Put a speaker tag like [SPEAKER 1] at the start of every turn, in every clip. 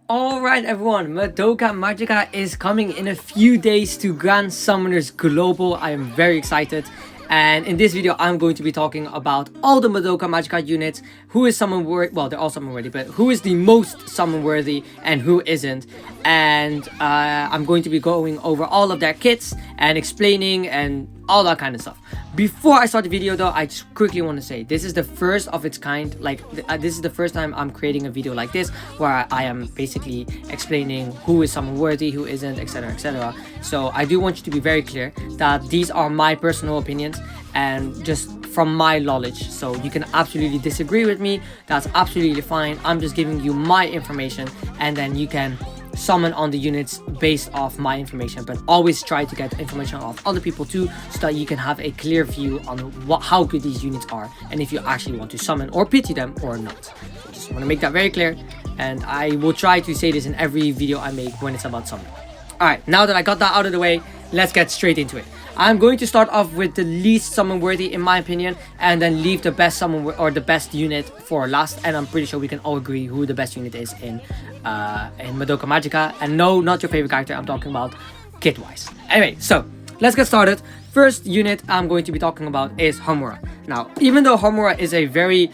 [SPEAKER 1] Alright everyone, Madoka Magica is coming in a few days to Grand Summoners Global. I am very excited. And in this video, I'm going to be talking about all the Madoka Magica units, who is summon worthy, well, they're all summon worthy, but who is the most summon worthy and who isn't. And I'm going to be going over all of their kits and explaining and all that kind of stuff. Before I start the video though, I just quickly want to say this is the first of its kind. Like this is the first time I'm creating a video like this where I am basically explaining who is summon worthy, who isn't, etc, etc. So I do want you to be very clear that these are my personal opinions and just from my knowledge. So you can absolutely disagree with me, that's absolutely fine. I'm just giving you my information and then you can summon on the units based off my information, but always try to get information off other people too, so that you can have a clear view on how good these units are and if you actually want to summon or pity them or not. So just want to make that very clear, and I will try to say this in every video I make when it's about summoning. Alright, now that I got that out of the way, let's get straight into it. I'm going to start off with the least summon worthy in my opinion, and then leave the best summon or the best unit for last. And I'm pretty sure we can all agree who the best unit is in Madoka Magica. And no, not your favorite character, I'm talking about kit wise. Anyway, so let's get started. First unit I'm going to be talking about is Homura. Now, even though Homura is a very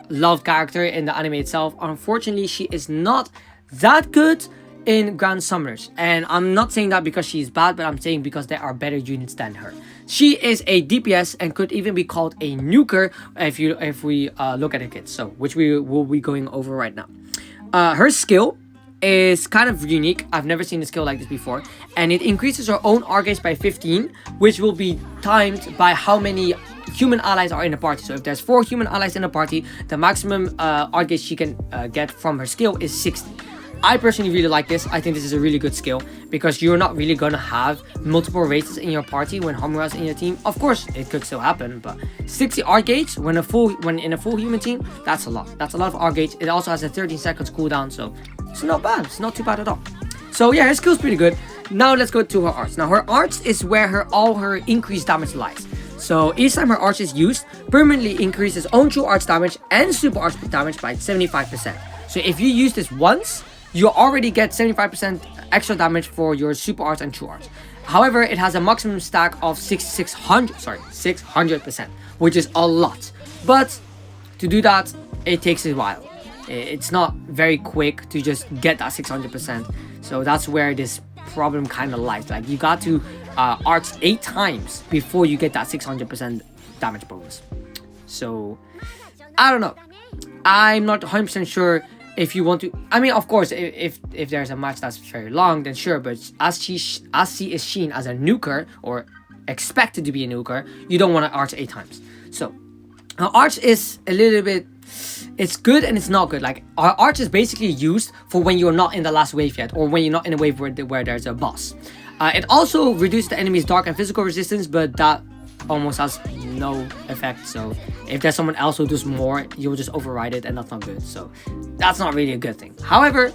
[SPEAKER 1] loved character in the anime itself, unfortunately she is not that good in Grand Summoners, and I'm not saying that because she's bad, but I'm saying because there are better units than her. She is a DPS and could even be called a nuker if we look at her kit, so which we will be going over right now. Her skill is kind of unique. I've never seen a skill like this before, and it increases her own R gauge by 15, which will be timed by how many human allies are in the party. So if there's 4 human allies in the party, the maximum R gauge she can get from her skill is 60. I personally really like this. I think this is a really good skill because you're not really gonna have multiple races in your party when Homura's in your team. Of course, it could still happen, but 60 R gauge when in a full human team, that's a lot. That's a lot of R gauge. It also has a 13 seconds cooldown, so it's not bad. It's not too bad at all. So yeah, her skill's pretty good. Now let's go to her arts. Now her arts is where all her increased damage lies. So each time her arts is used, permanently increases own true arts damage and super arts damage by 75%. So if you use this once, you already get 75% extra damage for your super arts and true arts. However, it has a maximum stack of 600%, which is a lot. But to do that, it takes a while. It's not very quick to just get that 600%. So that's where this problem kind of lies. Like you got to arts 8 times before you get that 600% damage bonus. So I don't know. I'm not 100% sure. If you want to, I mean, of course, if there's a match that's very long, then sure. But as she is seen as a nuker or expected to be a nuker, you don't want to arch 8 times. So, arch is a little bit, it's good and it's not good. Like arch is basically used for when you're not in the last wave yet, or when you're not in a wave where there's a boss. It also reduces the enemy's dark and physical resistance, but that almost has no effect. So if there's someone else who does more, you'll just override it, and that's not good. So that's not really a good thing. However,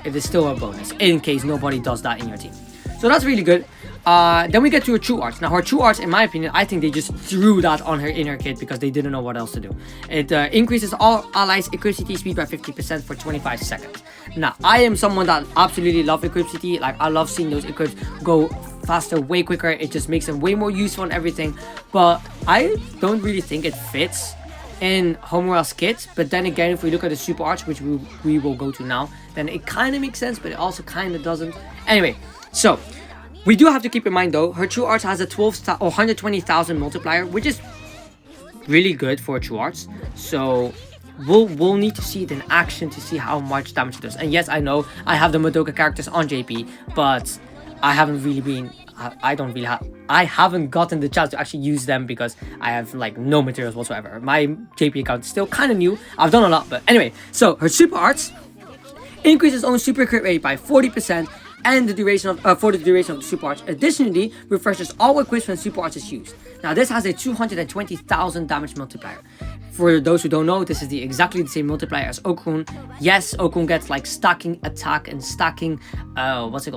[SPEAKER 1] it is still a bonus in case nobody does that in your team. So that's really good. Then we get to her true arts. Now her true arts, in my opinion, I think they just threw that on her in her kit because they didn't know what else to do. It increases all allies equipment speed by 50% for 25 seconds. Now I am someone that absolutely love equipment. Like I love seeing those equips go faster, way quicker. It just makes them way more useful and everything, but I don't really think it fits in Homura's kit. But then again, if we look at the super arts, which we will go to now, then it kind of makes sense, but it also kind of doesn't. Anyway, so we do have to keep in mind though, her true arts has a 120,000 multiplier, which is really good for true arts. So we'll need to see it in action to see how much damage it does. And yes, I know I have the Madoka characters on JP, but I haven't really been, I haven't gotten the chance to actually use them because I have like no materials whatsoever. My JP account is still kind of new. I've done a lot, but anyway. So her super arts increases own super crit rate by 40% and the duration of for the duration of the super arts. Additionally, refreshes all equips when super arts is used. Now this has a 220,000 damage multiplier. For those who don't know, this is exactly the same multiplier as Okun. Yes, Okun gets like stacking attack and stacking,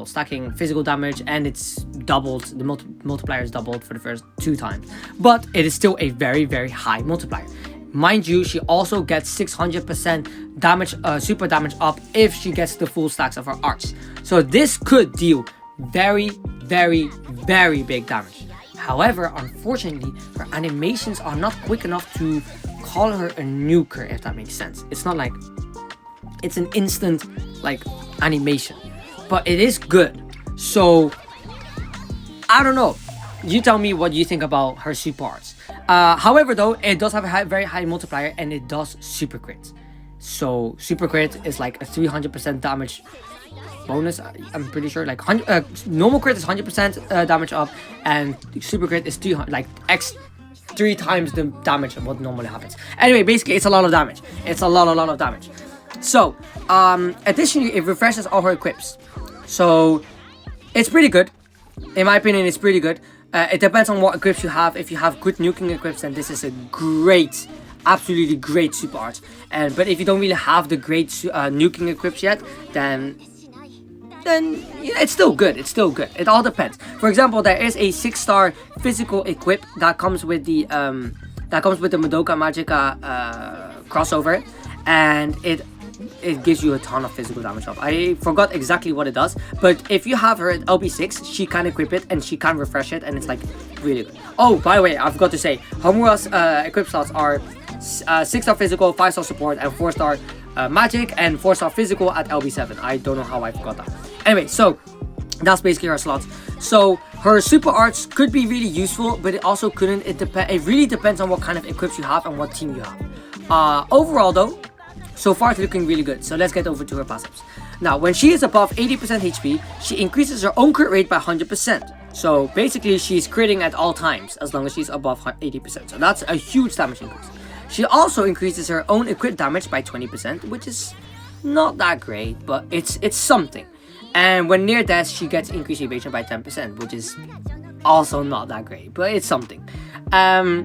[SPEAKER 1] stacking physical damage, and it's doubled. The multiplier is doubled for the first 2 times, but it is still a very, very high multiplier. Mind you, she also gets 600% damage, super damage up if she gets the full stacks of her arts. So this could deal very, very, very big damage. However, unfortunately, her animations are not quick enough to call her a nuker, if that makes sense. It's not like it's an instant like animation, but it is good. So I don't know. You tell me what you think about her super arts. However, though, it does have a very high multiplier and it does super crit. So super crit is like a 300% damage bonus. I'm pretty sure like normal crit is 100% damage up, and super crit is 300, like three times the damage of what normally happens. Anyway, basically it's a lot of damage. It's a lot of damage. So additionally, it refreshes all her equips. So it's pretty good. In my opinion, it's pretty good. It depends on what equips you have. If you have good nuking equips, then this is a great, absolutely great super art. But if you don't really have the great nuking equips yet, then yeah, it's still good. It's still good. It all depends. For example, there is a 6-star physical equip that comes with the Madoka Magica crossover, and it gives you a ton of physical damage up. I forgot exactly what it does, but if you have her at LB6, she can equip it and she can refresh it, and it's like really good. Oh, by the way, I forgot to say, Homura's equip slots are 6-star physical, 5-star support, and 4-star magic, and 4-star physical at LB7. I don't know how I forgot that. Anyway, so that's basically her slots. So her super arts could be really useful, but it also couldn't. It really depends on what kind of equips you have and what team you have. Overall though, so far it's looking really good. So let's get over to her passives. Now, when she is above 80% HP, she increases her own crit rate by 100%. So basically she's critting at all times as long as she's above 80%. So that's a huge damage increase. She also increases her own equip damage by 20%, which is not that great, but it's something. And when near death, she gets increased evasion by 10%, which is also not that great, but it's something. Her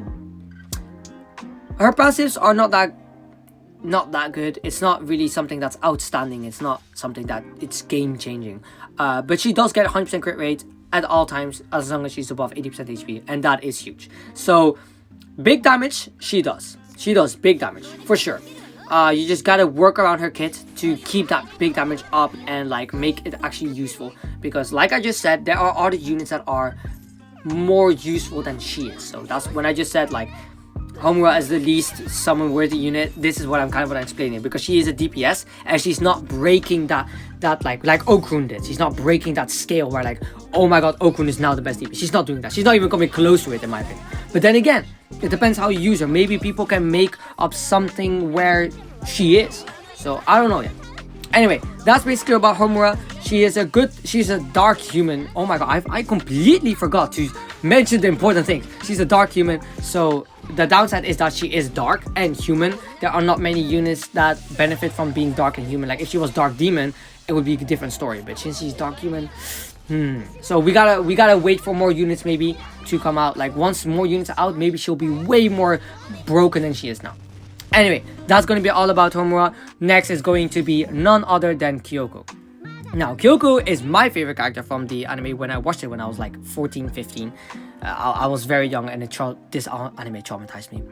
[SPEAKER 1] passives are not that good. It's not really something that's outstanding. It's not something that it's game changing. But she does get 100% crit rate at all times as long as she's above 80% HP, and that is huge. So big damage, she does big damage for sure. You just gotta work around her kit to keep that big damage up and like make it actually useful, because like I just said, there are other units that are more useful than she is. So that's when I just said like Homura is the least summon worthy unit. This is what I'm kind of explaining, because she is a DPS and she's not breaking that like Okrun did. She's not breaking that scale where like, oh my god, Okrun is now the best DPS. She's not doing that. She's not even coming close to it in my opinion. But then again, it depends how you use her. Maybe people can make up something where she is. So I don't know yet. Anyway, that's basically about Homura. She's a dark human. Oh my god, I completely forgot to mention the important things. She's a dark human, so the downside is that she is dark and human. There are not many units that benefit from being dark and human. Like if she was dark demon, it would be a different story. But since she's dark human, so we gotta wait for more units maybe to come out. Like once more units are out, maybe she'll be way more broken than she is now. Anyway, that's going to be all about Homura. Next is going to be none other than Kyuoko. Now, Kyuoko is my favorite character from the anime when I watched it when I was like 14, 15. I was very young and this anime traumatized me.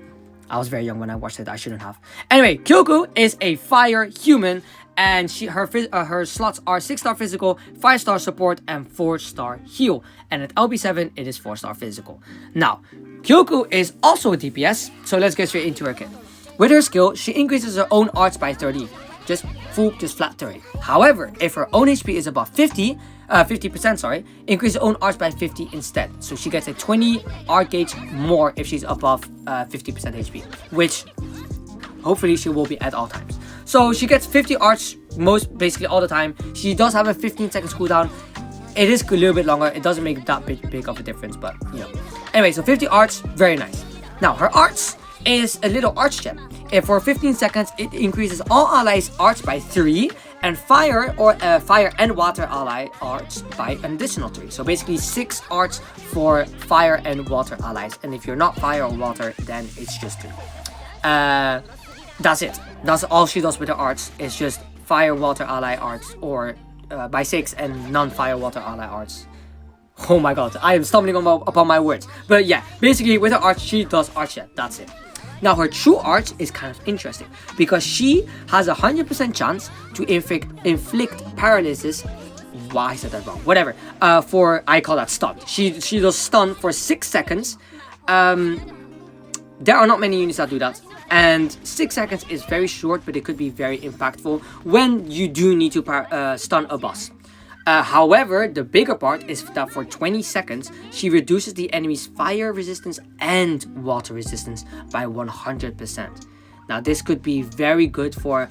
[SPEAKER 1] I was very young when I watched it. I shouldn't have. Anyway, Kyuoko is a fire human, and her slots are 6-star physical, 5-star support, and 4-star heal. And at LB7, it is 4-star physical. Now, Kyuoko is also a DPS, so let's get straight into her kit. With her skill, she increases her own arts by 30. Just flat 30. However, if her own HP is above 50%, increase her own arts by 50 instead. So she gets a 20 art gauge more if she's above 50% HP, which hopefully she will be at all times. So she gets 50 arts basically all the time. She does have a 15 seconds cooldown. It is a little bit longer. It doesn't make that big of a difference, but you know. Anyway, so 50 arts, very nice. Now her arts is a little arch gem. If for 15 seconds, it increases all allies' arts by 3, and fire and water ally arts by an additional 3. So basically 6 arts for fire and water allies. And if you're not fire or water, then it's just 3. That's it. That's all she does with her arts. It's just fire, water ally arts, or by 6 and non-fire, water ally arts. Oh my god, I am stumbling upon my words. But yeah, basically with her arts, she does arch gem. That's it. Now her true arts is kind of interesting because she has a 100% chance to inflict paralysis. Why I said that wrong? Whatever. I call that stun. She does stun for 6 seconds. There are not many units that do that, and 6 seconds is very short, but it could be very impactful when you do need to stun a boss. However, the bigger part is that for 20 seconds, she reduces the enemy's fire resistance and water resistance by 100%. Now, this could be very good for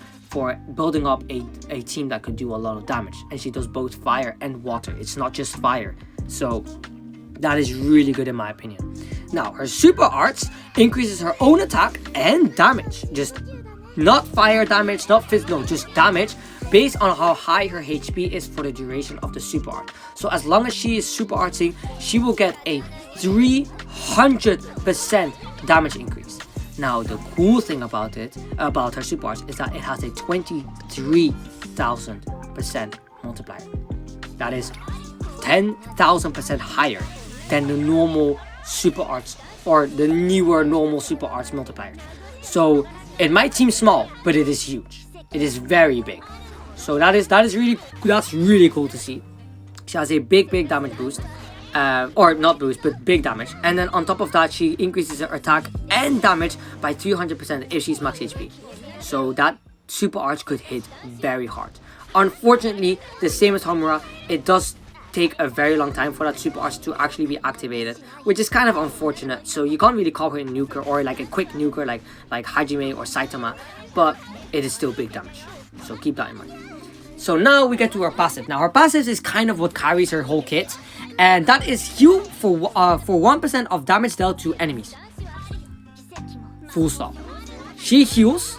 [SPEAKER 1] building up a team that could do a lot of damage. And she does both fire and water. It's not just fire. So that is really good in my opinion. Now, her super arts increases her own attack and damage. Just not fire damage, not physical, just damage based on how high her HP is for the duration of the super art. So as long as she is super arting, she will get a 300% damage increase. Now, the cool thing about her super arts, is that it has a 23,000% multiplier. That is 10,000% higher than the normal super arts or the newer normal super arts multiplier. So it might seem small, but it is huge. It is very big. So that's really cool to see. She has a big damage boost. Or not boost, but big damage. And then on top of that, she increases her attack and damage by 300% if she's max HP. So that super arch could hit very hard. Unfortunately, the same as Homura, it does take a very long time for that super arch to actually be activated, which is kind of unfortunate. So you can't really call her a nuker or like a quick nuker like Hajime or Saitama, but it is still big damage. So keep that in mind. So now we get to her passive. Now her passive is kind of what carries her whole kit, and that is heal for 1% of damage dealt to enemies. Full stop. She heals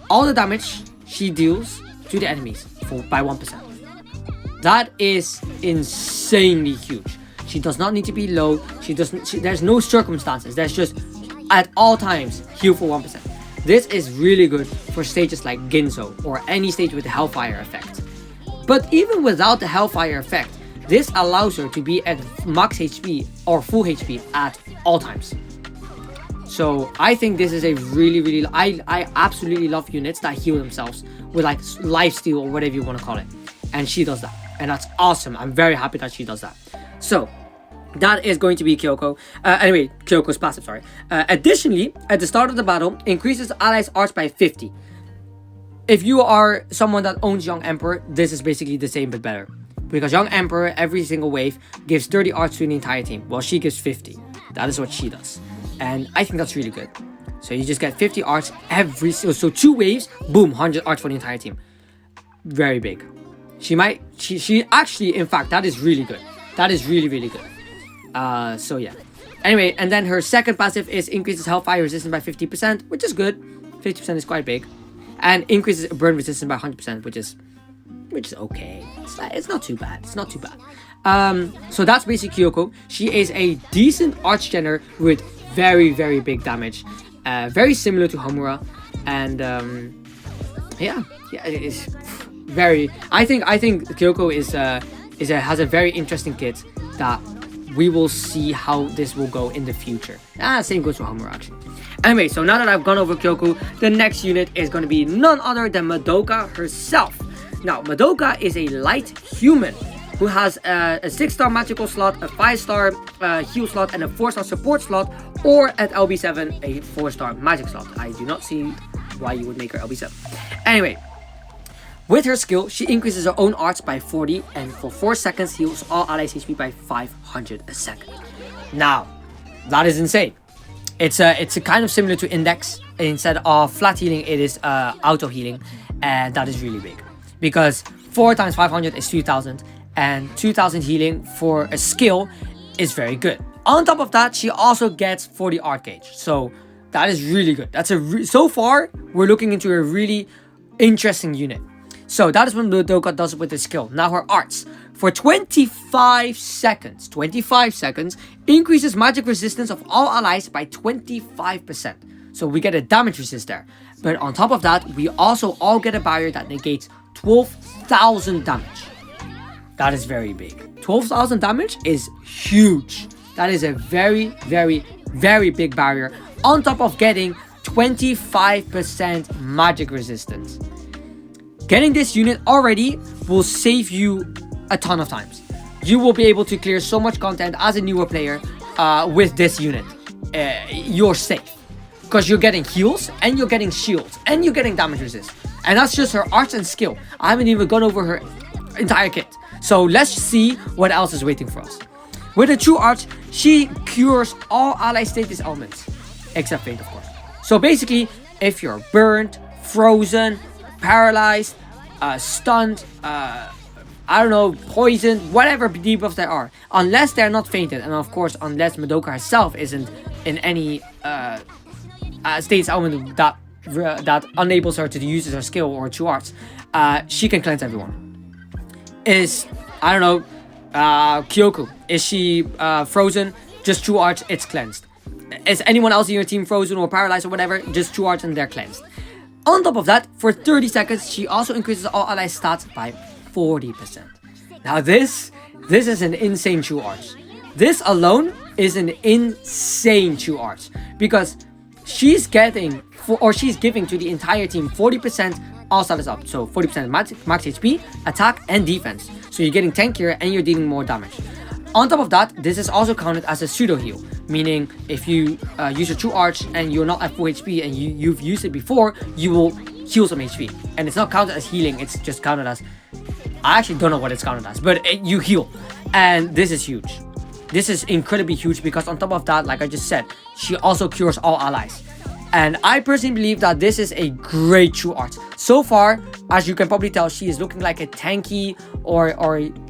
[SPEAKER 1] all the damage she deals to the enemies by 1%. That is insanely huge. She does not need to be low. There's no circumstances. There's just at all times heal for 1%. This is really good for stages like Ginzo or any stage with the Hellfire effect. But even without the Hellfire effect, this allows her to be at max HP or full HP at all times. So I think this is a really I absolutely love units that heal themselves with like lifesteal or whatever you want to call it. And she does that. And that's awesome. I'm very happy that she does that. So that is going to be Kyuoko. Anyway, Kyoko's passive, sorry. Additionally, at the start of the battle, increases allies' arts by 50. If you are someone that owns Young Emperor, this is basically the same but better. Because Young Emperor, every single wave, gives 30 arts to the entire team. Well, she gives 50. That is what she does. And I think that's really good. So you just get 50 arts so 2 waves, boom, 100 arts for the entire team. Very big. She actually, in fact, that is really good. That is really good. So yeah. Anyway, and then her second passive is increases Hellfire resistance by 50%, which is good. 50% is quite big. And increases burn resistance by 100%, which is okay. It's not too bad. It's not too bad. So that's basically Kyuoko. She is a decent archgener with very big damage. Very similar to Homura. And yeah, it is very. I think Kyuoko has a very interesting kit that we will see how this will go in the future. Same goes for Homura actually. Anyway, so now that I've gone over Kyuoko, the next unit is going to be none other than Madoka herself. Now, Madoka is a light human who has a 6-star magical slot, a 5-star heal slot, and a 4-star support slot, or at LB7, a 4-star magic slot. I do not see why you would make her LB7. Anyway, with her skill, she increases her own arts by 40, and for 4 seconds heals all allies HP by 500 a second. Now, that is insane. It's a kind of similar to Index. Instead of flat healing, it is auto healing, and that is really big. Because 4 times 500 is 2000, and 2000 healing for a skill is very good. On top of that, she also gets 40 art gauge, so that is really good. That's so far we're looking into a really interesting unit. So that is what Madoka does with the skill. Now her arts. For 25 seconds, increases magic resistance of all allies by 25%. So we get a damage resist there. But on top of that, we also all get a barrier that negates 12,000 damage. That is very big. 12,000 damage is huge. That is a very big barrier. On top of getting 25% magic resistance. Getting this unit already will save you a ton of times. You will be able to clear so much content as a newer player with this unit. You're safe because you're getting heals and you're getting shields and you're getting damage resist. And that's just her arts and skill. I haven't even gone over her entire kit. So let's see what else is waiting for us. With the true arts, she cures all ally status elements, except fate, of course. So basically, if you're burnt, frozen, paralyzed, stunned, I don't know, poisoned, whatever debuffs there are, unless they're not fainted, and of course, unless Madoka herself isn't in any status element that enables her to use her skill or true arts, she can cleanse everyone. I don't know, Kyuoko, is she frozen? Just true arts, it's cleansed. Is anyone else in your team frozen or paralyzed or whatever? Just true arts and they're cleansed. On top of that, for 30 seconds, she also increases all ally stats by 40%. Now this is an insane true arts. This alone is an insane true arts because she's giving to the entire team 40% all status up. So 40% max HP, attack, and defense. So you're getting tankier and you're dealing more damage. On top of that, this is also counted as a pseudo heal, meaning if you use your true arch and you're not at full HP and you've used it before, you will heal some HP. And it's not counted as healing, it's just counted as, I actually don't know what it's counted as, but you heal. And this is huge. This is incredibly huge because on top of that, like I just said, she also cures all allies. And I personally believe that this is a great true art. So far, as you can probably tell, she is looking like a tanky or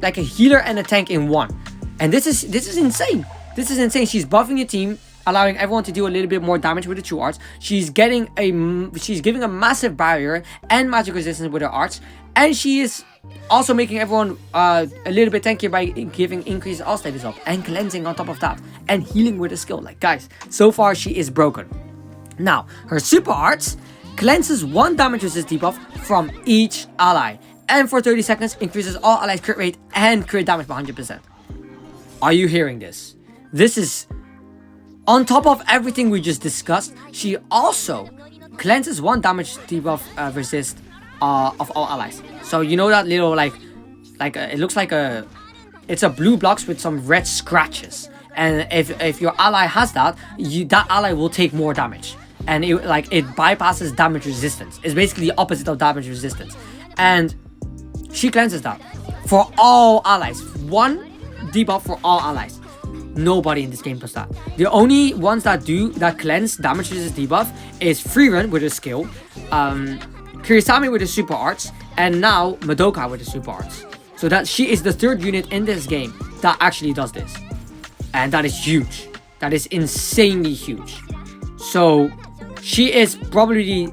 [SPEAKER 1] like a healer and a tank in one. And this is insane. This is insane. She's buffing your team, allowing everyone to do a little bit more damage with the true arts. She's giving a massive barrier and magic resistance with her arts, and she is also making everyone a little bit tankier by giving increased all status up and cleansing on top of that and healing with a skill. Like guys, so far she is broken. Now her super arts cleanses 1 damage resist debuff from each ally, and for 30 seconds increases all allies crit rate and crit damage by 100%. Are you hearing this? This is on top of everything we just discussed. She also cleanses 1 damage debuff resist of all allies. So you know that little it looks like it's a blue blocks with some red scratches, and if your ally has that, that ally will take more damage, and it bypasses damage resistance. It's basically the opposite of damage resistance, and she cleanses that for all allies. 1 debuff for all allies. Nobody in this game does that. The only ones that cleanse damage resist debuff is Freerun with his skill, Kirisame with his super arts, and now Madoka with his super arts. So that she is the 3rd unit in this game that actually does this, and that is huge. That is insanely huge. So she is probably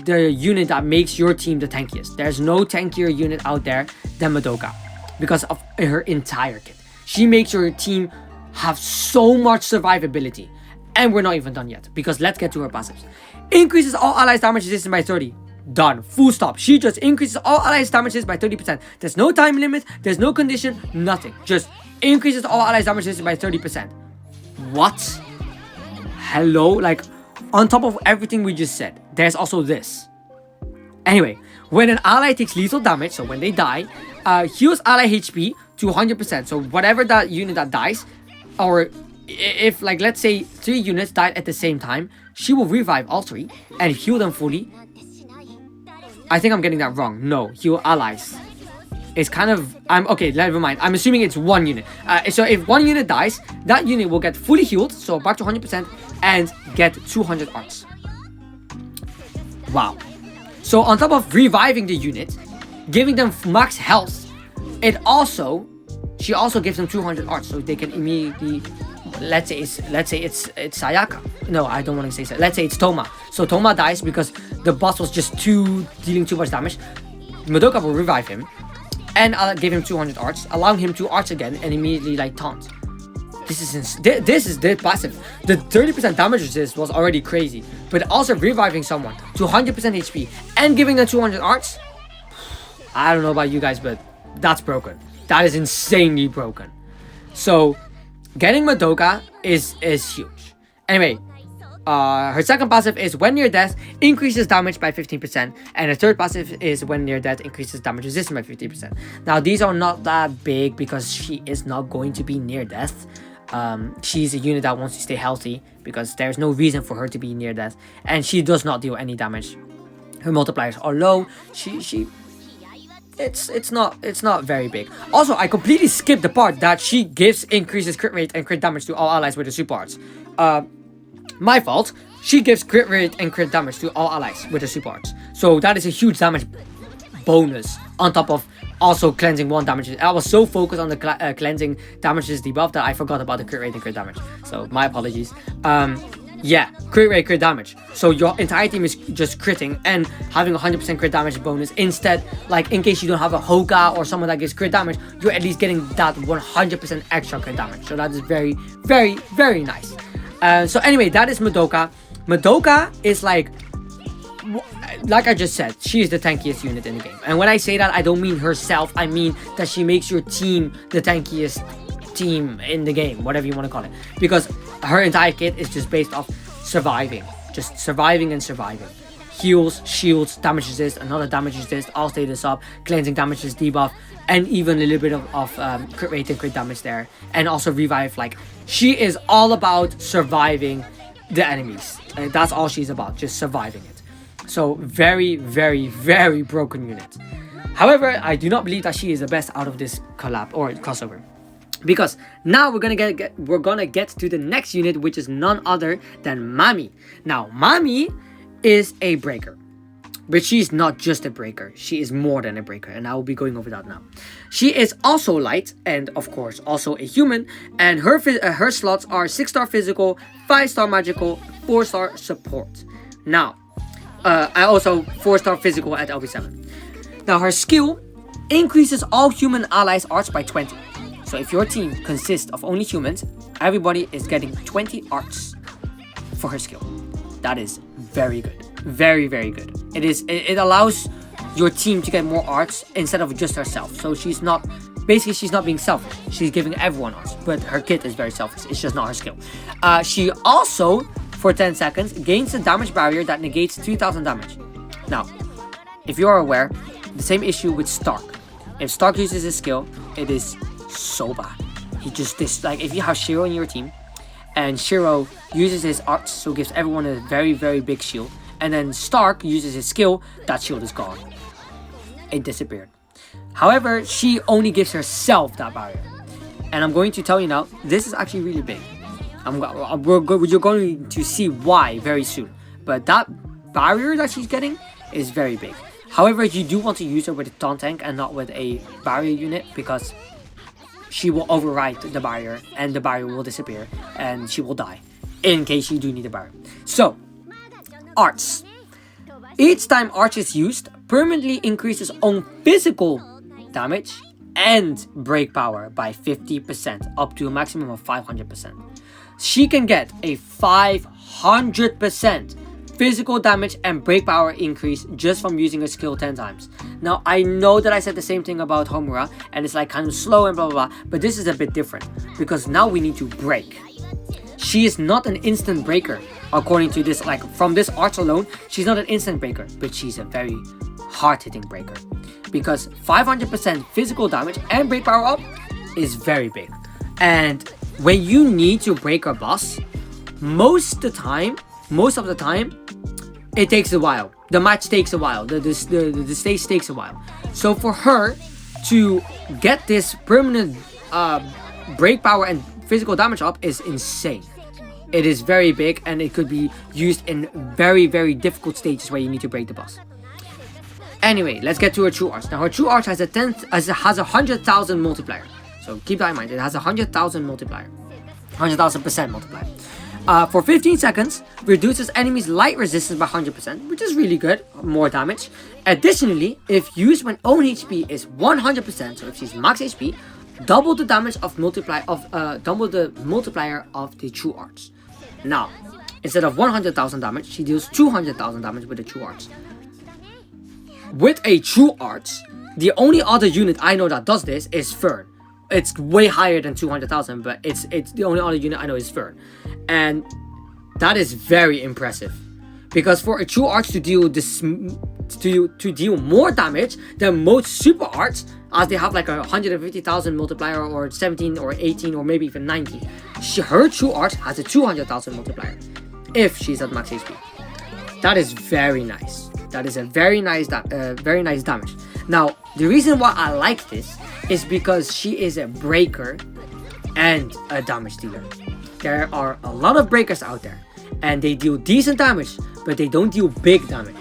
[SPEAKER 1] the unit that makes your team the tankiest. There's no tankier unit out there than Madoka because of her entire kit. She makes your team have so much survivability. And we're not even done yet, because let's get to her passives. Increases all allies damage resistance by 30. Done. Full stop. She just increases all allies damage resistance by 30%. There's no time limit, there's no condition, nothing. Just increases all allies damage resistance by 30%. What? Hello? Like, on top of everything we just said, there's also this. Anyway, when an ally takes lethal damage, so when they die, heals ally HP to 100%. So whatever that unit that dies, or if let's say 3 units died at the same time, she will revive all 3 and heal them fully. I think I'm getting that wrong. No, heal allies. It's kind of, okay, never mind. I'm assuming it's 1 unit. So if 1 unit dies, that unit will get fully healed, so back to 100%, and get 200 arts. Wow. So on top of reviving the unit, giving them max health, she also gives them 200 arts, so they can immediately, let's say it's Sayaka. No, I don't want to say so. Let's say it's Toma. So Toma dies because the boss was just dealing too much damage. Madoka will revive him and give him 200 arts, allowing him to arts again and immediately taunt. This is the passive. The 30% damage resist was already crazy, but also reviving someone to 100% HP and giving them 200 arts. I don't know about you guys, but that's broken. That is insanely broken. So getting Madoka is huge. Anyway, Her second passive is when near death, increases damage by 15%. And her third passive is when near death, increases damage resistance by 50%. Now, these are not that big because she is not going to be near death. She's a unit that wants to stay healthy because there's no reason for her to be near death. And she does not deal any damage. Her multipliers are low. It's not very big. Also, I completely skipped the part that she increases crit rate and crit damage to all allies with her super arts. My fault. She gives crit rate and crit damage to all allies with her super arts. So that is a huge damage bonus on top of also cleansing 1 damage. I was so focused on the cleansing damages debuff that I forgot about the crit rate and crit damage. So my apologies. Yeah, crit rate, crit damage. So your entire team is just critting and having 100% crit damage bonus. Instead, like in case you don't have a Hoga or someone that gives crit damage, you're at least getting that 100% extra crit damage. So that is very, very, very nice. So anyway, that is Madoka. Madoka is like I just said, she is the tankiest unit in the game. And when I say that, I don't mean herself. I mean that she makes your team the tankiest team in the game, whatever you want to call it. Because her entire kit is just based off surviving. Just surviving and surviving. Heals, shields, damage resist, another damage resist, all status up, cleansing damage resist debuff, and even a little bit of crit rate and crit damage there. And also revive. Like, she is all about surviving the enemies. That's all she's about, just surviving it. So very, very, very broken unit. However, I do not believe that she is the best out of this collab or crossover. Because now we're gonna get to the next unit, which is none other than Mami. Now, Mami is a breaker, but she's not just a breaker. She is more than a breaker, and I will be going over that now. She is also light, and of course also a human. And her slots are 6-star physical, 5-star magical, 4-star support. Now, I also 4-star physical at LB7. Now, her skill increases all human allies' arts by 20. So if your team consists of only humans, everybody is getting 20 arts for her skill. That is very good. Very, very good. It allows your team to get more arts instead of just herself. So she's not being selfish. She's giving everyone arts, but her kit is very selfish. It's just not her skill. She also, for 10 seconds, gains a damage barrier that negates 3000 damage. Now, if you are aware, the same issue with Stark. If Stark uses his skill, it is so bad. If you have Shiro in your team and Shiro uses his arts, so gives everyone a very, very big shield, and then Stark uses his skill, that shield is gone. It disappeared. However, she only gives herself that barrier, and I'm going to tell you now, this is actually really big. You're going to see why very soon, but that barrier that she's getting is very big. However, you do want to use her with a taunt tank and not with a barrier unit, because she will override the barrier and the barrier will disappear and she will die in case you do need a barrier. So, arts. Each time arts is used, permanently increases own physical damage and break power by 50% up to a maximum of 500%. She can get a 500% physical damage and break power increase just from using a skill 10 times. Now, I know that I said the same thing about Homura and it's like kind of slow and blah blah blah, but this is a bit different because now we need to break. She is not an instant breaker according to this, like from this arts alone, she's not an instant breaker, but she's a very hard-hitting breaker because 500% physical damage and break power up is very big. And when you need to break a boss, most of the time, it takes a while. The match takes a while. The stage takes a while. So for her to get this permanent break power and physical damage up is insane. It is very big and it could be used in very, very difficult stages where you need to break the boss. Anyway, let's get to her true arts. Now her true arts has a 100,000 multiplier. So keep that in mind. It has 100,000 multiplier. 100,000% multiplier. For 15 seconds, reduces enemies' light resistance by 100%, which is really good, more damage. Additionally, if used when own HP is 100%, so if she's max HP, double the damage of double the multiplier of the true arts. Now, instead of 100,000 damage, she deals 200,000 damage with the true arts. With a true arts, the only other unit I know that does this is Fern. It's way higher than 200,000, but it's the only other unit I know is Fern. And That is very impressive. Because for a true arch to deal this to deal more damage than most super arts, as they have like a 150,000 multiplier or 17 or 18 or maybe even 90, her true arch has a 200,000 multiplier if she's at max HP. That is very nice. That is a very nice damage. Now, the reason why I like this is because she is a breaker and a damage dealer. There are a lot of breakers out there, and they deal decent damage, but they don't deal big damage.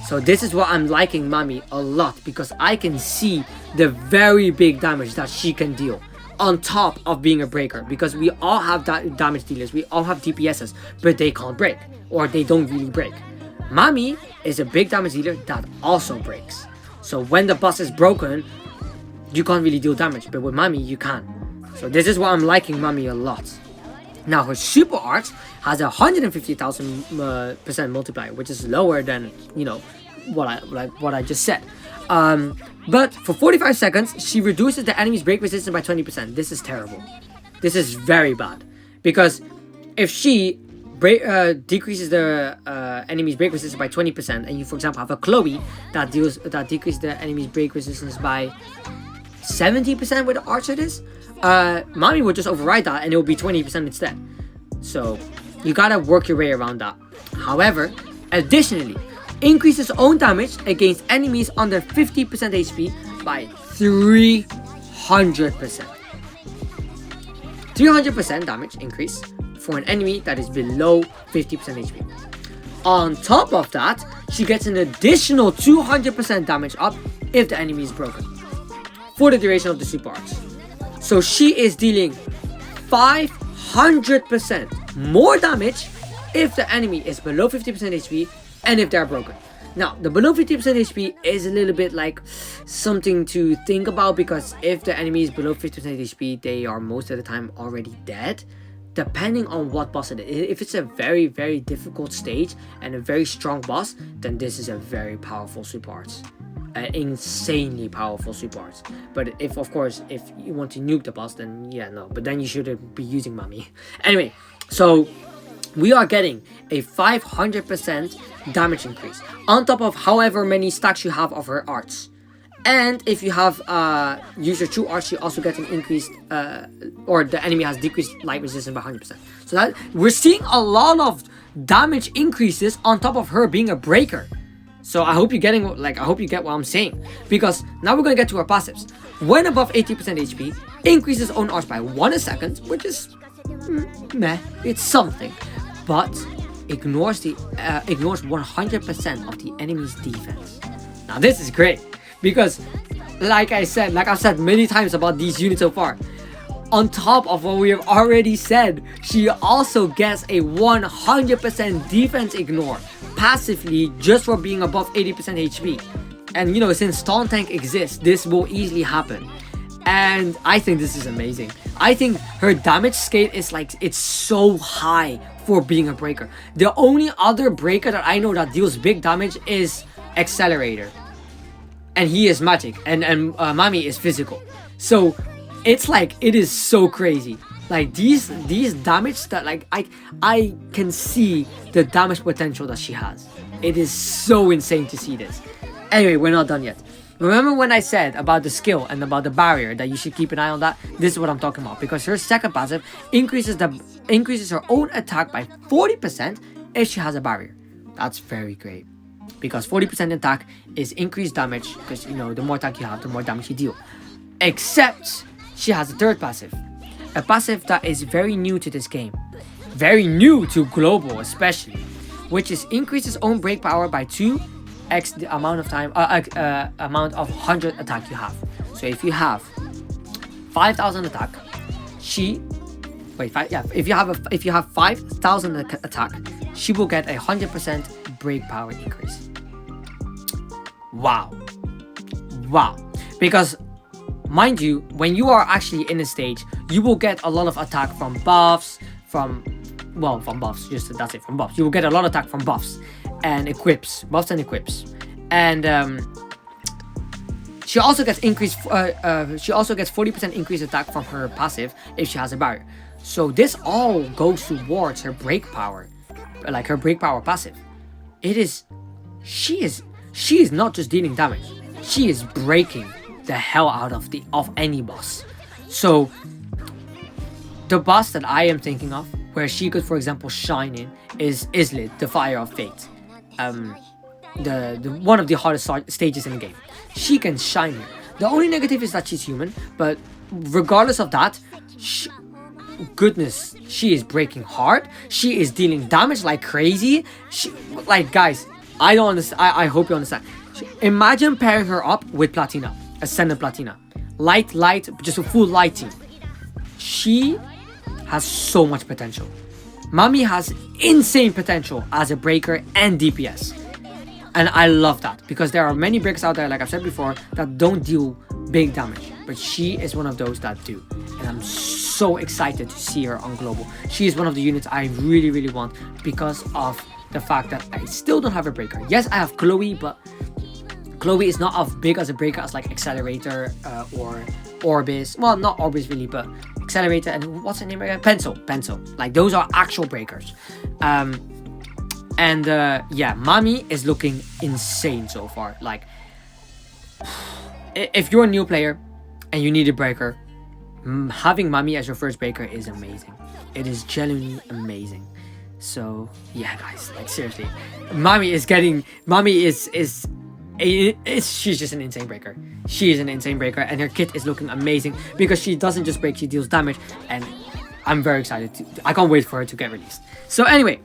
[SPEAKER 1] So this is what I'm liking Mami a lot, because I can see the very big damage that she can deal on top of being a breaker, because we all have damage dealers, we all have DPSs, but they can't break, or they don't really break. Mami is a big damage dealer that also breaks. So when the boss is broken, you can't really deal damage, but with Mami you can. So this is why I'm liking Mami a lot. Now her super arch has a 150,000% multiplier, which is lower than, you know, what I just said. But for 45 seconds, she reduces the enemy's break resistance by 20%. This is terrible. This is very bad, because if she decreases the enemy's break resistance by 20%, and you, for example, have a Chloe that decreases the enemy's break resistance by 70% with the archer, Mami would just override that and it will be 20% instead. So you gotta work your way around that. However, additionally, increases own damage against enemies under 50% HP by 300%. 300% damage increase for an enemy that is below 50% HP. On top of that, she gets an additional 200% damage up if the enemy is broken for the duration of the super arch. So she is dealing 500% more damage if the enemy is below 50% HP and if they're broken. Now, the below 50% HP is a little bit like something to think about, because if the enemy is below 50% HP, they are most of the time already dead, depending on what boss it is. If it's a very, very difficult stage and a very strong boss, then this is a very powerful super arts. Insanely powerful super arts. But if, of course, if you want to nuke the boss, then yeah, no. But then you shouldn't be using Mami. Anyway, so we are getting a 500% damage increase on top of however many stacks you have of her arts. And if you have use your true arts, you also get an increased or the enemy has decreased light resistance by 100%. So that we're seeing a lot of damage increases on top of her being a breaker. So I hope you're getting, I hope you get what I'm saying, because now we're gonna get to our passives. When above 80% HP, increases own arts by 1 a second, which is meh, it's something, but ignores 100% of the enemy's defense. Now this is great, because like I've said many times about these units so far, on top of what we have already said, she also gets a 100% defense ignore passively just for being above 80% HP. And you know, since Stun Tank exists, this will easily happen. And I think this is amazing. I think her damage scale is it's so high for being a breaker. The only other breaker that I know that deals big damage is Accelerator, and he is magic, and Mami is physical. So it's it is so crazy. These damage that I can see the damage potential that she has. It is so insane to see this. Anyway, we're not done yet. Remember when I said about the skill and about the barrier that you should keep an eye on that? This is what I'm talking about, because her second passive increases her own attack by 40% if she has a barrier. That's very great, because 40% attack is increased damage, because you know, the more attack you have, the more damage you deal. Except she has a third passive, a passive that is very new to this game, very new to global especially, which is increases own break power by 2x the amount of time amount of 100 attack you have. So if you have 5,000 attack, if you have 5,000 attack, she will get 100% break power increase. Wow, because mind you, when you are actually in a stage, you will get a lot of attack from buffs, from buffs, that's it, from buffs. You will get a lot of attack from buffs and equips, and she also gets 40% increased attack from her passive if she has a barrier. So this all goes towards her break power. like her break power passive, it is, she is not just dealing damage, she is breaking the hell out of any boss. So the boss that I am thinking of, where she could, for example, shine in, is Islet, the Fire of Fate. The one of the hardest stages in the game. She can shine here. The only negative is that she's human, but regardless of that, goodness, she is breaking hard. She is dealing damage like crazy. Like, guys, I don't understand. I hope you understand. Imagine pairing her up with Platina, Ascendant Platina, light, just a full light team. She has so much potential. Mami has insane potential as a breaker and DPS. And I love that, because there are many breakers out there, like I've said before, that don't deal big damage. But she is one of those that do. And I'm so excited to see her on Global. She is one of the units I really, really want, because of the fact that I still don't have a breaker. Yes, I have Chloe, but Chloe is not as big as a breaker as like Accelerator or Orbis. Well, not Orbis really, but Accelerator and what's her name again? Pencil. Like, those are actual breakers. Yeah, Mami is looking insane so far. Like, if you're a new player and you need a breaker, having Mami as your first breaker is amazing. It is genuinely amazing. So yeah, guys, like, seriously, Mami is she's just an insane breaker. She is an insane breaker, and her kit is looking amazing, because she doesn't just break, she deals damage, and I'm very excited I can't wait for her to get released. So anyway,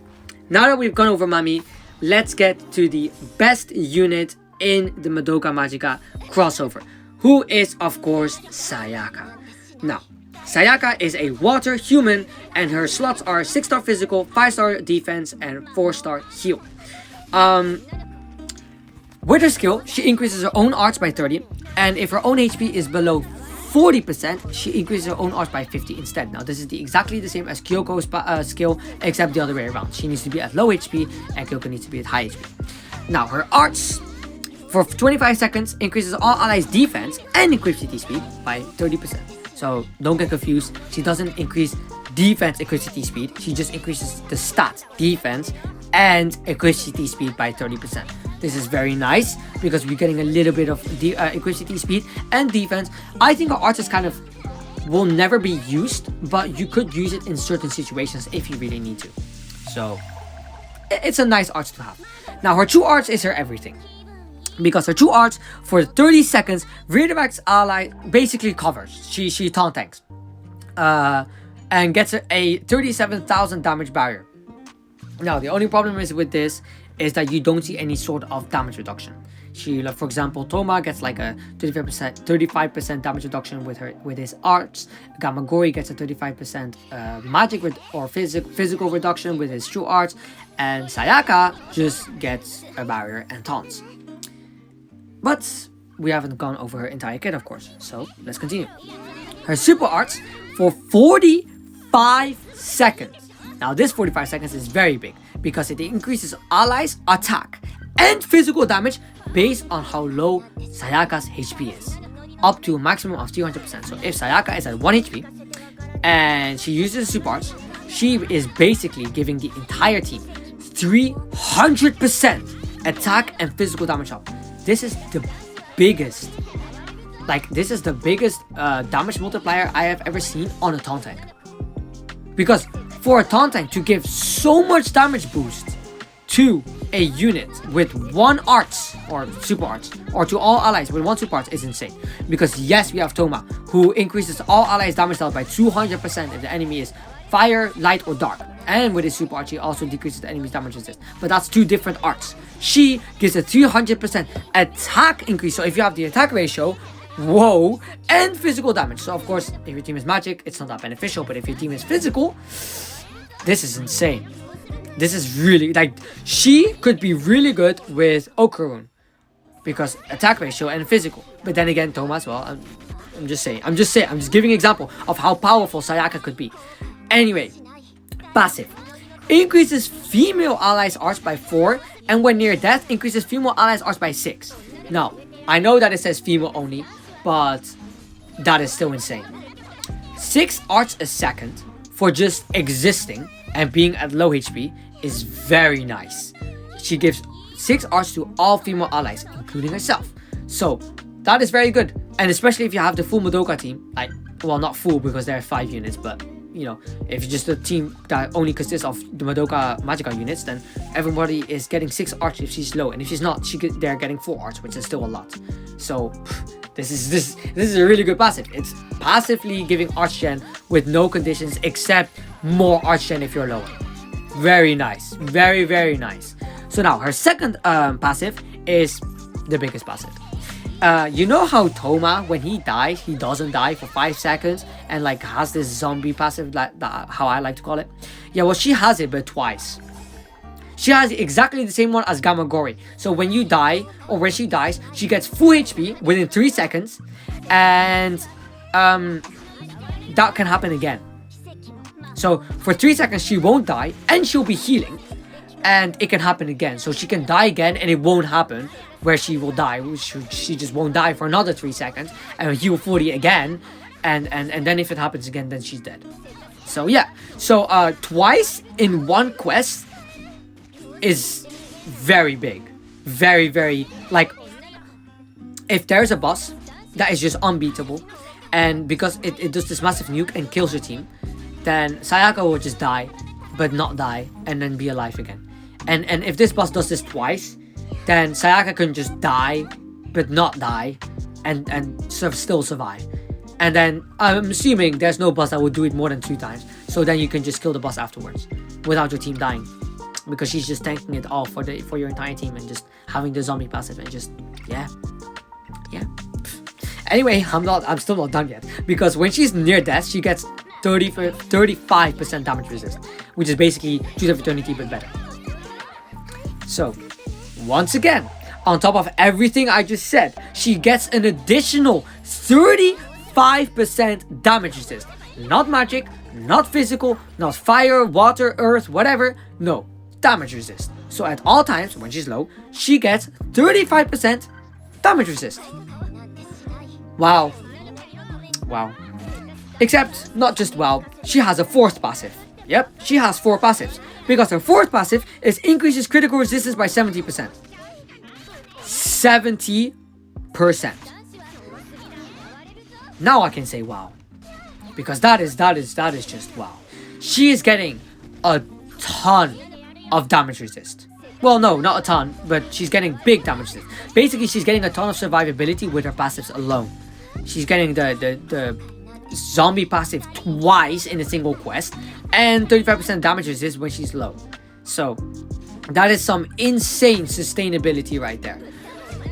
[SPEAKER 1] now that we've gone over Mami, let's get to the best unit in the Madoka Magica crossover, who is, of course, Sayaka. Now, Sayaka is a water human, and her slots are 6-star physical, 5-star defense, and 4-star heal. With her skill, she increases her own arts by 30, and if her own HP is below 40%, she increases her own arts by 50 instead. Now, this is exactly the same as Kyoko's skill, except the other way around. She needs to be at low HP, and Kyoko needs to be at high HP. Now, her arts, for 25 seconds, increases all allies' defense and equipment speed by 30%. So, don't get confused. She doesn't increase defense equipment speed. She just increases the stat, defense, and equipment speed by 30%. This is very nice, because we're getting a little bit of equipment speed and defense. I think our arts is kind of will never be used, but you could use it in certain situations if you really need to. So it's a nice arts to have. Now, her true arts is her everything, because her true arts, for 30 seconds, redirects ally, basically covers. She taunt tanks, and gets a 37,000 damage barrier. Now, the only problem is with this is that you don't see any sort of damage reduction. She, like, for example, Toma gets like a 35% damage reduction with his arts. Gamagori gets a 35% magic or physical reduction with his true arts, and Sayaka just gets a barrier and taunts. But we haven't gone over her entire kit, of course, so let's continue. Her super arts for 45 seconds. Now, this 45 seconds is very big, because it increases allies' attack and physical damage based on how low Sayaka's HP is, up to a maximum of 300%. So if Sayaka is at 1 HP and she uses super arts, she is basically giving the entire team 300% attack and physical damage up. This is the biggest, damage multiplier I have ever seen on a taunt tank. Because for a taunt tank to give so much damage boost to a unit with 1 arts or super arts, or to all allies with 1 super arts, is insane. Because yes, we have Toma, who increases all allies damage dealt by 200% if the enemy is fire, light, or dark. And with his super art, she also decreases the enemy's damage resist. But that's 2 different arts. She gives a 300% attack increase. So if you have the attack ratio, whoa, and physical damage. So of course, if your team is magic, it's not that beneficial. But if your team is physical, this is insane. This is really, like, she could be really good with Okarun, because attack ratio and physical. But then again, Toma as well. I'm just giving an example of how powerful Sayaka could be. Anyway, passive increases female allies arts by 4, and when near death, increases female allies arts by 6. Now, I know that it says female only, but that is still insane. 6 arts a second for just existing and being at low HP is very nice. She gives 6 arts to all female allies, including herself. So that is very good. And especially if you have the full Madoka team, like, well, not full because there are 5 units, but you know, if you're just a team that only consists of the Madoka Magica units, then everybody is getting 6 arts if she's low, and if she's not, they're getting 4 arts, which is still a lot. So this is a really good passive. It's passively giving arch gen with no conditions except more arch gen if you're lower. Very nice, very, very nice. So now her second passive is the biggest passive. You know how Toma, when he dies, he doesn't die for 5 seconds and like has this zombie passive, like how I like to call it? Yeah, well, she has it, but twice. She has exactly the same one as Gamagori. So when you die, or when she dies, she gets full HP within 3 seconds, and that can happen again. So for 3 seconds she won't die, and she'll be healing, and it can happen again. So she can die again, and it won't happen where she will die. She just won't die for another 3 seconds, and heal fully again, and then if it happens again, then she's dead. So yeah, so twice in one quest is very big, very, very, like, if there's a boss that is just unbeatable, and because it does this massive nuke and kills your team, then Sayaka will just die, but not die, and then be alive again. And if this boss does this twice, then Sayaka can just die, but not die, and still survive. And then I'm assuming there's no boss that will do it more than 2 times, so then you can just kill the boss afterwards without your team dying, because she's just tanking it all for your entire team and just having the zombie passive and just yeah. Anyway, I'm still not done yet, because when she's near death, she gets 35% damage resist, which is basically Choose of Eternity but better. So once again, on top of everything I just said, she gets an additional 35% damage resist. Not magic, not physical, not fire, water, earth, whatever. No, damage resist. So at all times when she's low, she gets 35% damage resist. Wow. Except, not just wow, she has a 4th passive. Yep, she has 4 passives, because her 4th passive is increases critical resistance by 70%. 70%. Now I can say wow, because that is just wow. She is getting a ton of damage resist. Well, no, not a ton, but she's getting big damage resist. Basically, she's getting a ton of survivability with her passives alone. She's getting the zombie passive twice in a single quest, and 35% damage resist when she's low. So that is some insane sustainability right there.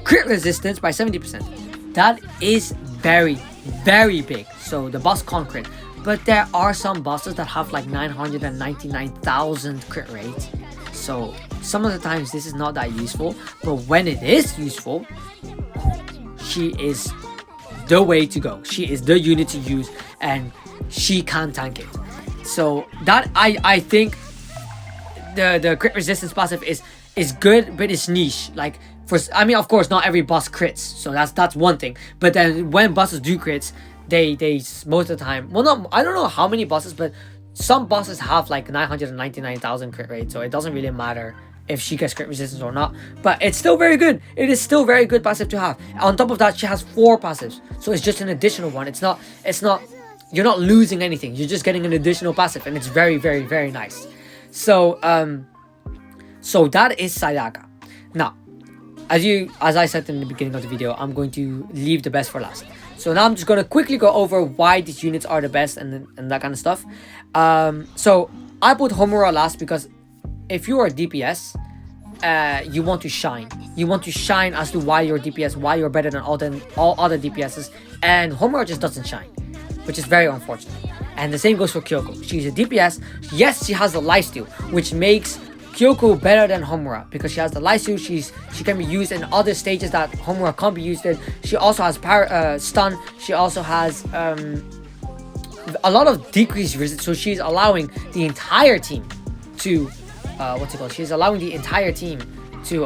[SPEAKER 1] Crit resistance by 70%. That is very, very big. So the boss can't crit, but there are some bosses that have like 999,000 crit rate. So some of the times this is not that useful, but when it is useful, she is the way to go. She is the unit to use, and she can tank it. So that I think the crit resistance passive is good, but it's niche. Like, I mean, of course, not every boss crits, so that's one thing. But then when bosses do crits, they most of the time, well, not, I don't know how many bosses, but some bosses have like 999,000 crit rate, so it doesn't really matter if she gets crit resistance or not, but it's still very good. It is still very good passive to have. On top of that, she has 4 passives, so it's just an additional one. It's not you're not losing anything, you're just getting an additional passive, and it's very, very, very nice. So so that is Sayaka. Now, as I said in the beginning of the video, I'm going to leave the best for last. So now I'm just going to quickly go over why these units are the best and that kind of stuff. So I put Homura last because if you are a DPS, you want to shine. You want to shine as to why you're DPS, why you're better than all other DPSs, and Homura just doesn't shine, which is very unfortunate. And the same goes for Kyuoko. She's a DPS. Yes, she has the lifesteal, which makes Kyuoko better than Homura, because she has the lifesteal. She can be used in other stages that Homura can't be used in. She also has stun. She also has a lot of decreased resistance, so she's allowing the entire team to she's allowing the entire team to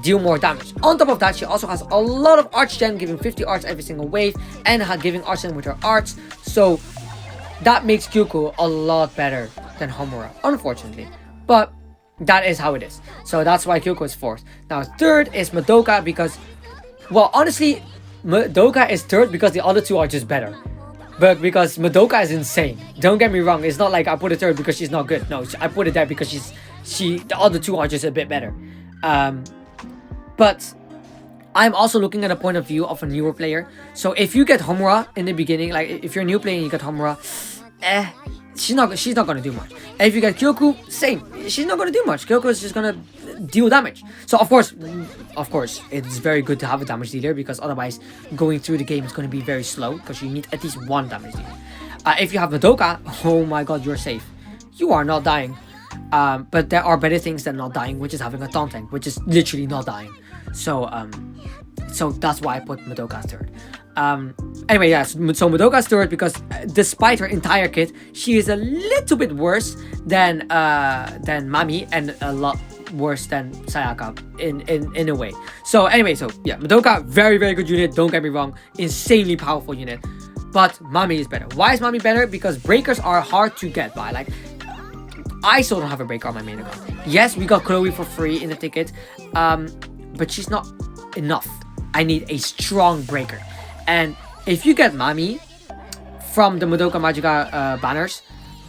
[SPEAKER 1] deal more damage. On top of that, she also has a lot of arch gen, giving 50 arts every single wave, and giving arch gen with her arts. So that makes Kyuoko a lot better than Homura, unfortunately. But That is how it is. So that's why Kyuoko is 4th. Now 3rd is Madoka because, well, honestly, Madoka is 3rd because the other 2 are just better. But because Madoka is insane. Don't get me wrong. It's not like I put it 3rd because she's not good. No, I put it there because the other 2 are just a bit better. But I'm also looking at a point of view of a newer player. So if you get Homura in the beginning, like if you're a new player and you get Homura, she's not gonna do much. And if you get Kyuoko, same. She's not gonna do much. Kyuoko is just gonna deal damage. So of course, it's very good to have a damage dealer because otherwise going through the game is gonna be very slow because you need at least 1 damage dealer. If you have Madoka, oh my god, you're safe. You are not dying. But there are better things than not dying, which is having a taunt tank, which is literally not dying. So that's why I put Madoka 3rd. Anyway, yeah, so Madoka's 3rd because despite her entire kit, she is a little bit worse than Mami and a lot worse than Sayaka in a way. So anyway, so yeah, Madoka, very, very good unit, don't get me wrong, insanely powerful unit. But Mami is better. Why is Mami better? Because breakers are hard to get by. Like, I still don't have a breaker on my main account. Yes, we got Chloe for free in the ticket, but she's not enough. I need a strong breaker. And if you get Mami from the Madoka Magica banners,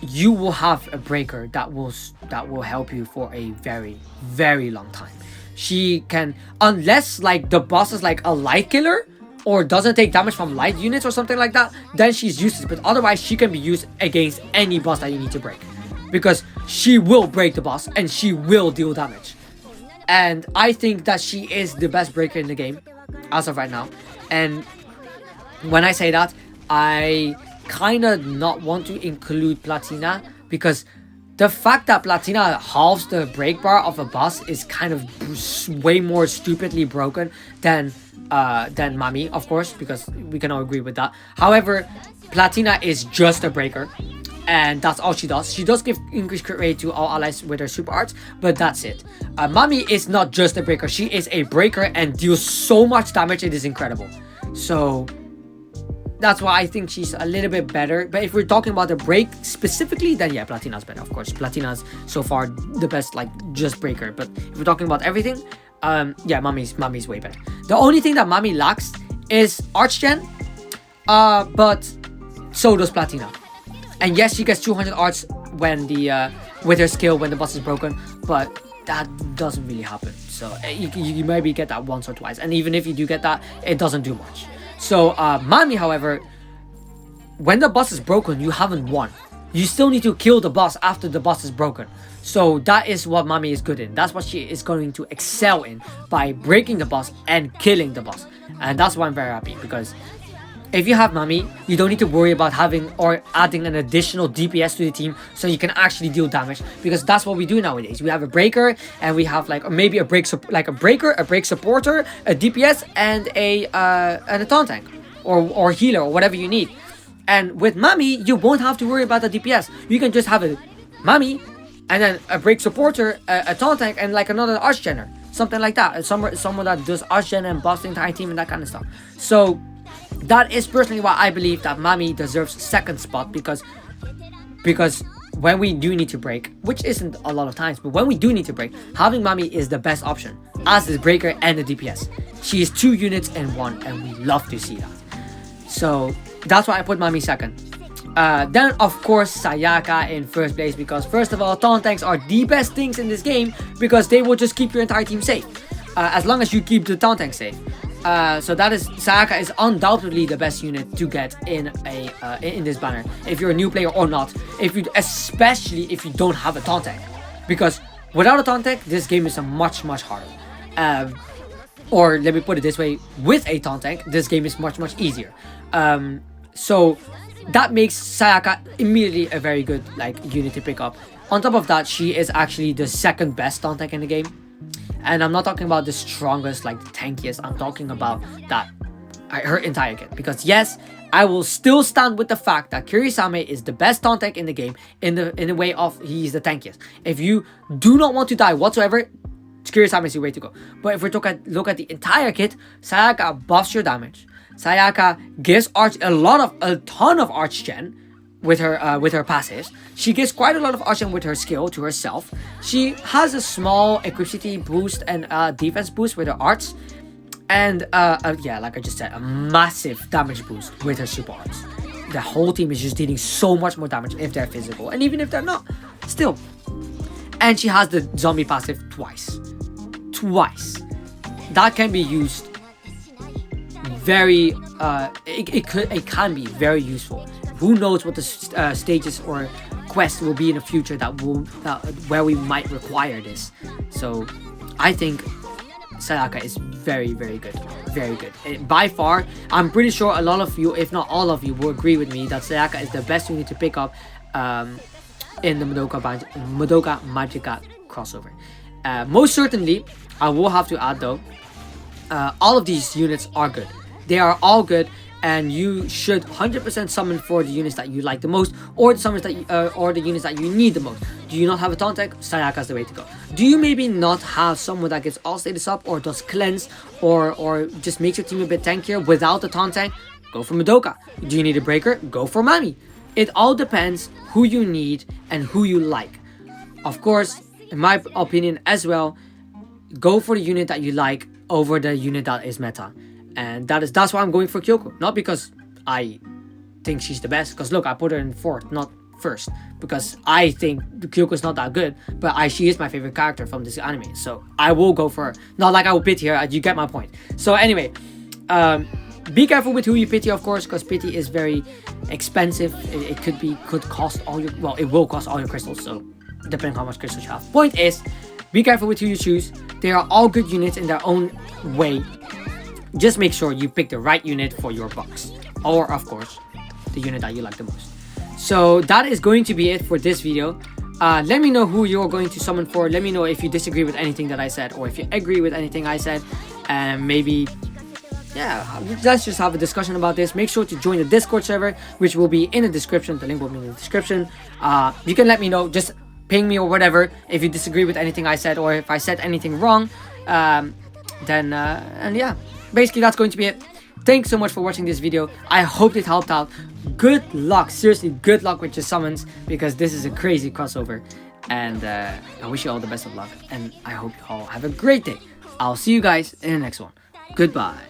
[SPEAKER 1] you will have a breaker that will help you for a very, very long time. She can, unless like the boss is like a light killer or doesn't take damage from light units or something like that, then she's useless. But otherwise, she can be used against any boss that you need to break, because she will break the boss and she will deal damage. And I think that she is the best breaker in the game as of right now. And when I say that, I kind of not want to include Platina, because the fact that Platina halves the break bar of a boss is kind of way more stupidly broken than Mami, of course, because we can all agree with that. However, Platina is just a breaker, and that's all she does. She does give increased crit rate to all allies with her super arts, but that's it. Mami is not just a breaker, she is a breaker and deals so much damage, it is incredible. So that's why I think she's a little bit better. But if we're talking about the break specifically, then yeah, Platina's better, of course. Platina's so far the best, like, just breaker. But if we're talking about everything, yeah, Mami's way better. The only thing that Mami lacks is Archgen, but so does Platina. And yes, she gets 200 arts when the with her skill when the boss is broken, but that doesn't really happen. So you maybe get that once or twice, and even if you do get that, it doesn't do much. So Mami, however, when the boss is broken, you haven't won. You still need to kill the boss after the boss is broken. So that is what Mami is good in. That's what she is going to excel in, by breaking the boss and killing the boss. And that's why I'm very happy, because if you have Mami, you don't need to worry about having or adding an additional DPS to the team so you can actually deal damage, because that's what we do nowadays. We have a breaker, and we have like maybe a break breaker, a break supporter, a DPS, and a taunt tank or healer or whatever you need. And with Mami, you won't have to worry about the DPS. You can just have a Mami and then a break supporter, a taunt tank, and like another Archgener, something like that. Someone that does Archgen and buffs the entire team and that kind of stuff. So that is personally why I believe that Mami deserves second spot, because when we do need to break, which isn't a lot of times, but when we do need to break, having Mami is the best option as the breaker and the DPS. She is 2 units in 1, and we love to see that. So that's why I put Mami second. Then of course Sayaka in first place, because first of all, taunt tanks are the best things in this game, because they will just keep your entire team safe, as long as you keep the taunt tank safe. So that is, Sayaka is undoubtedly the best unit to get in this banner, if you're a new player or not, especially if you don't have a taunt tank, because without a taunt tank, this game is much harder. Or let me put it this way, with a taunt tank, this game is much easier. So that makes Sayaka immediately a very good unit to pick up. On top of that, she is actually the second best taunt tank in the game. And I'm not talking about the strongest, the tankiest. I'm talking about her entire kit. Because yes, I will still stand with the fact that Kirisame is the best taunt tank in the game, in the way of he's the tankiest. If you do not want to die whatsoever, Kirisame is the way to go. But if we look at the entire kit, Sayaka buffs your damage. Sayaka gives a ton of Archgen, with her passives. She gets quite a lot of arcane with her skill to herself. She has a small equipity boost and defense boost with her arts. And yeah, like I just said, a massive damage boost with her super arts. The whole team is just dealing so much more damage if they're physical. And even if they're not, still. And she has the zombie passive twice. That can be used very it can be very useful. Who knows what the stages or quests will be in the future where we might require this. So I think Sayaka is very, very good. Very good. By far, I'm pretty sure a lot of you, if not all of you, will agree with me that Sayaka is the best unit to pick up in the Madoka Magica crossover. Most certainly, I will have to add though, all of these units are good. They are all good, and you should 100% summon for the units that you like the most, or the summons that or the units that you need the most. Do you not have a taunt tech? Sayaka is the way to go. Do you maybe not have someone that gets all status up, or does cleanse, or just makes your team a bit tankier without the taunt tech? Go for Madoka. Do you need a breaker? Go for Mami. It all depends who you need and who you like. Of course, in my opinion as well, go for the unit that you like over the unit that is meta. And that's why I'm going for Kyuoko. Not because I think she's the best, because look, I put her in 4th, not 1st, because I think Kyuoko's not that good, but she is my favorite character from this anime, so I will go for her. Not like I will pity her, you get my point. So anyway, be careful with who you pity, of course, because pity is very expensive. It could cost all your, well, it will cost all your crystals, so depending on how much crystals you have. Point is, be careful with who you choose. They are all good units in their own way. Just make sure you pick the right unit for your box, or of course the unit that you like the most. So that is going to be it for this video. Let me know who you're going to summon for. Let me know if you disagree with anything that I said, or if you agree with anything I said, and maybe, yeah, let's just have a discussion about this. Make sure to join the Discord server, which will be in the description. The link will be in the description. You can let me know, just ping me or whatever, if you disagree with anything I said, or if I said anything wrong. And yeah, basically that's going to be it. Thanks so much for watching this video. I hope it helped out. Good luck, seriously, good luck with your summons, because this is a crazy crossover. And I wish you all the best of luck, and I hope you all have a great day. I'll see you guys in the next one. Goodbye.